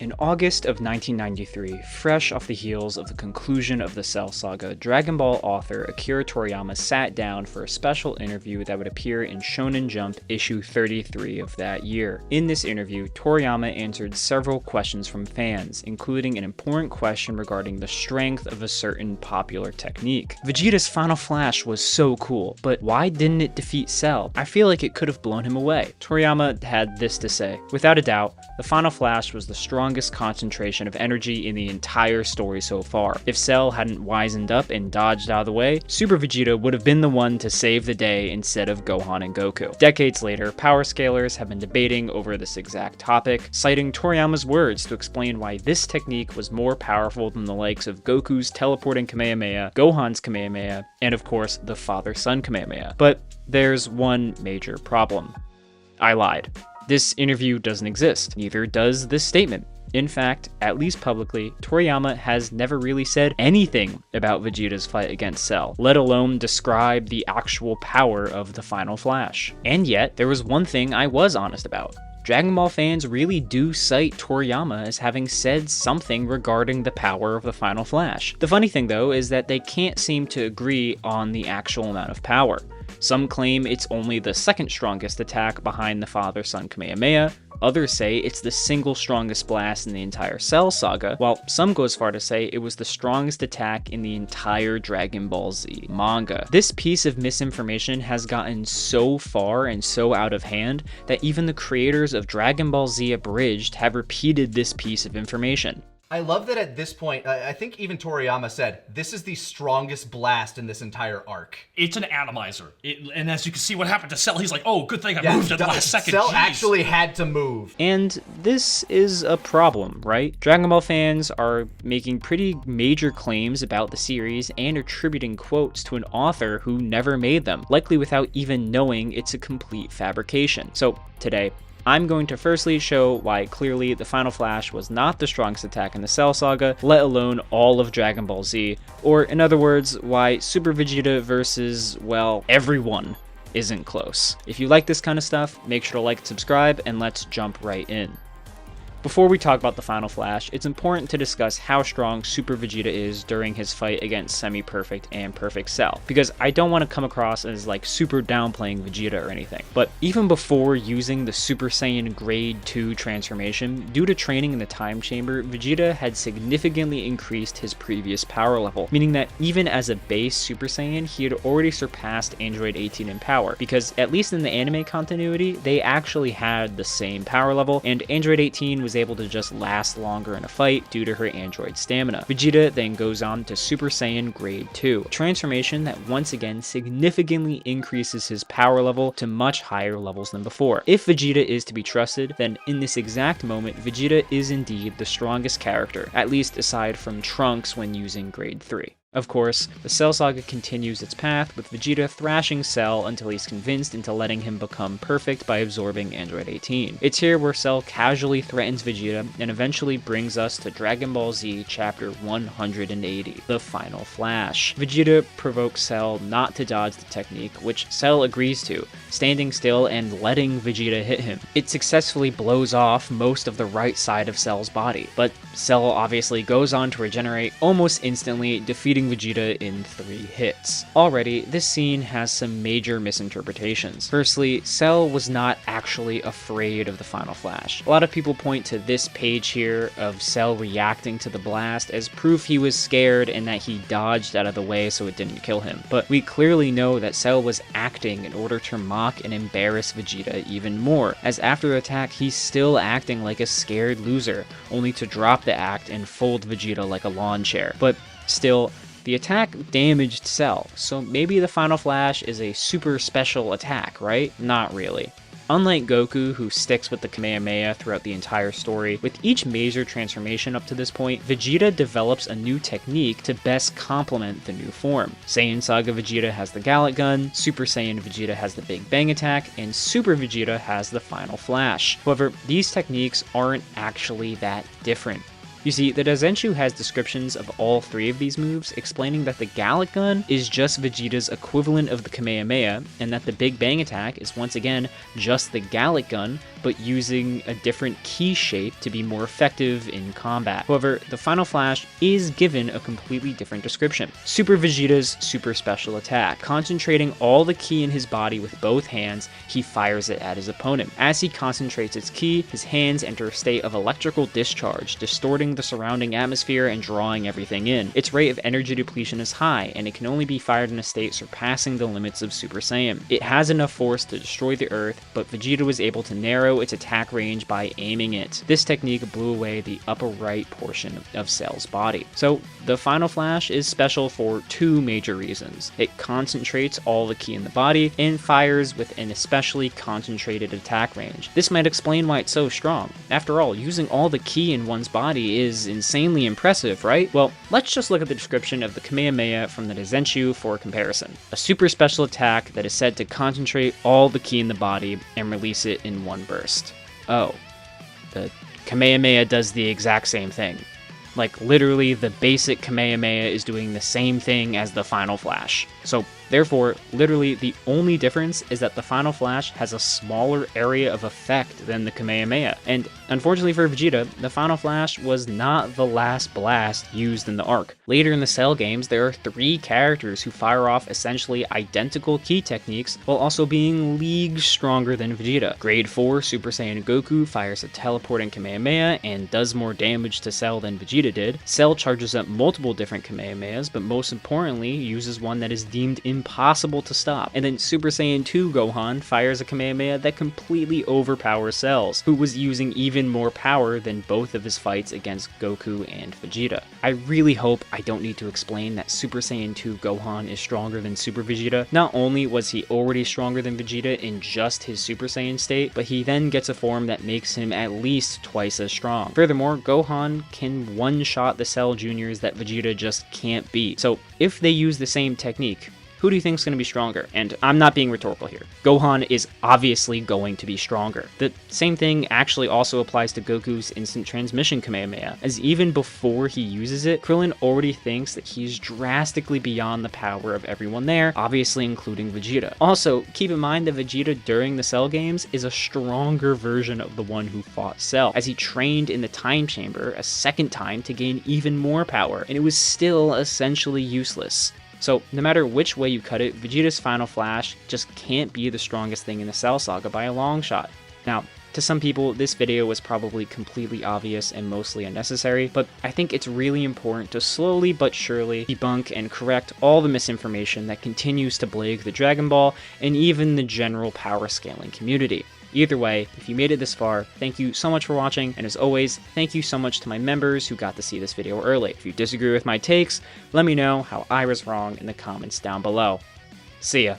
In August of 1993, fresh off the heels of the conclusion of the Cell Saga, Dragon Ball author Akira Toriyama sat down for a special interview that would appear in Shonen Jump issue 33 of that year. In this interview, Toriyama answered several questions from fans, including an important question regarding the strength of a certain popular technique. Vegeta's Final Flash was so cool, but why didn't it defeat Cell? I feel like it could have blown him away. Toriyama had this to say: "Without a doubt, the Final Flash was the strongest concentration of energy in the entire story so far. If Cell hadn't wisened up and dodged out of the way, Super Vegeta would have been the one to save the day instead of Gohan and Goku." Decades later, power scalers have been debating over this exact topic, citing Toriyama's words to explain why this technique was more powerful than the likes of Goku's teleporting Kamehameha, Gohan's Kamehameha, and of course the father-son Kamehameha. But there's one major problem. I lied. This interview doesn't exist, neither does this statement. In fact, at least publicly, Toriyama has never really said anything about Vegeta's fight against Cell, let alone describe the actual power of the Final Flash. And yet, there was one thing I was honest about. Dragon Ball fans really do cite Toriyama as having said something regarding the power of the Final Flash. The funny thing though is that they can't seem to agree on the actual amount of power. Some claim it's only the second strongest attack behind the father-son Kamehameha, others say it's the single strongest blast in the entire Cell Saga, while some go as far to say it was the strongest attack in the entire Dragon Ball Z manga. This piece of misinformation has gotten so far and so out of hand that even the creators of Dragon Ball Z Abridged have repeated this piece of information. I love that at this point, I think even Toriyama said, this is the strongest blast in this entire arc. It's an atomizer. And as you can see what happened to Cell, he's like, oh, good thing I moved at the last second. Cell Jeez. actually had to move. And this is a problem, right? Dragon Ball fans are making pretty major claims about the series and attributing quotes to an author who never made them, likely without even knowing it's a complete fabrication. So today, I'm going to firstly show why clearly the Final Flash was not the strongest attack in the Cell Saga, let alone all of Dragon Ball Z, or in other words, why Super Vegeta versus, well, everyone isn't close. If you like this kind of stuff, make sure to like and subscribe, and let's jump right in. Before we talk about the Final Flash, it's important to discuss how strong Super Vegeta is during his fight against Semi-Perfect and Perfect Cell, because I don't want to come across as like super downplaying Vegeta or anything. But even before using the Super Saiyan Grade 2 transformation, due to training in the Time Chamber, Vegeta had significantly increased his previous power level, meaning that even as a base Super Saiyan, he had already surpassed Android 18 in power, because at least in the anime continuity, they actually had the same power level, and Android 18 was able to just last longer in a fight due to her android stamina. Vegeta then goes on to Super Saiyan Grade 2, a transformation that once again significantly increases his power level to much higher levels than before. If Vegeta is to be trusted, then in this exact moment, Vegeta is indeed the strongest character, at least aside from Trunks when using Grade 3. Of course, the Cell Saga continues its path, with Vegeta thrashing Cell until he's convinced into letting him become perfect by absorbing Android 18. It's here where Cell casually threatens Vegeta and eventually brings us to Dragon Ball Z Chapter 180, the Final Flash. Vegeta provokes Cell not to dodge the technique, which Cell agrees to, standing still and letting Vegeta hit him. It successfully blows off most of the right side of Cell's body, but Cell obviously goes on to regenerate almost instantly, defeating Vegeta in 3 hits. Already, this scene has some major misinterpretations. Firstly, Cell was not actually afraid of the Final Flash. A lot of people point to this page here of Cell reacting to the blast as proof he was scared and that he dodged out of the way so it didn't kill him. But we clearly know that Cell was acting in order to mock and embarrass Vegeta even more, as after the attack he's still acting like a scared loser, only to drop the act and fold Vegeta like a lawn chair. But still, the attack damaged Cell, so maybe the Final Flash is a super special attack, right? Not really. Unlike Goku, who sticks with the Kamehameha throughout the entire story, with each major transformation up to this point, Vegeta develops a new technique to best complement the new form. Saiyan Saga Vegeta has the Gallic Gun, Super Saiyan Vegeta has the Big Bang Attack, and Super Vegeta has the Final Flash. However, these techniques aren't actually that different. You see, the Dezenshu has descriptions of all 3 of these moves, explaining that the Gallic Gun is just Vegeta's equivalent of the Kamehameha, and that the Big Bang attack is once again just the Gallic Gun, but using a different key shape to be more effective in combat. However, the Final Flash is given a completely different description. Super Vegeta's super special attack. Concentrating all the ki in his body with both hands, he fires it at his opponent. As he concentrates its ki, his hands enter a state of electrical discharge, distorting the surrounding atmosphere and drawing everything in. Its rate of energy depletion is high, and it can only be fired in a state surpassing the limits of Super Saiyan. It has enough force to destroy the Earth, but Vegeta was able to narrow its attack range by aiming it. This technique blew away the upper right portion of Cell's body. So the Final Flash is special for 2 major reasons. It concentrates all the ki in the body and fires with an especially concentrated attack range. This might explain why it's so strong. After all, using all the ki in one's body is insanely impressive, right? Well, let's just look at the description of the Kamehameha from the Dezenshu for comparison. A super special attack that is said to concentrate all the ki in the body and release it in one burst. Oh, the Kamehameha does the exact same thing. Like, literally, the basic Kamehameha is doing the same thing as the Final Flash. So, therefore, literally, the only difference is that the Final Flash has a smaller area of effect than the Kamehameha. And, unfortunately for Vegeta, the Final Flash was not the last blast used in the arc. Later in the Cell games, there are 3 characters who fire off essentially identical ki techniques while also being leagues stronger than Vegeta. Grade 4 Super Saiyan Goku fires a teleporting Kamehameha and does more damage to Cell than Vegeta did. Cell charges up multiple different Kamehamehas, but most importantly, uses one that is deemed impossible to stop. And then Super Saiyan 2 Gohan fires a Kamehameha that completely overpowers Cell's, who was using even more power than both of his fights against Goku and Vegeta. I really hope I don't need to explain that Super Saiyan 2 Gohan is stronger than Super Vegeta. Not only was he already stronger than Vegeta in just his Super Saiyan state, but he then gets a form that makes him at least twice as strong. Furthermore, Gohan can one-shot the Cell Juniors that Vegeta just can't beat. So if they use the same technique, who do you think is going to be stronger? And I'm not being rhetorical here. Gohan is obviously going to be stronger. The same thing actually also applies to Goku's instant transmission Kamehameha, as even before he uses it, Krillin already thinks that he's drastically beyond the power of everyone there, obviously including Vegeta. Also, keep in mind that Vegeta during the Cell games is a stronger version of the one who fought Cell, as he trained in the time chamber a second time to gain even more power, and it was still essentially useless. So, no matter which way you cut it, Vegeta's Final Flash just can't be the strongest thing in the Cell Saga by a long shot. Now, to some people, this video was probably completely obvious and mostly unnecessary, but I think it's really important to slowly but surely debunk and correct all the misinformation that continues to plague the Dragon Ball and even the general power scaling community. Either way, if you made it this far, thank you so much for watching, and as always, thank you so much to my members who got to see this video early. If you disagree with my takes, let me know how I was wrong in the comments down below. See ya.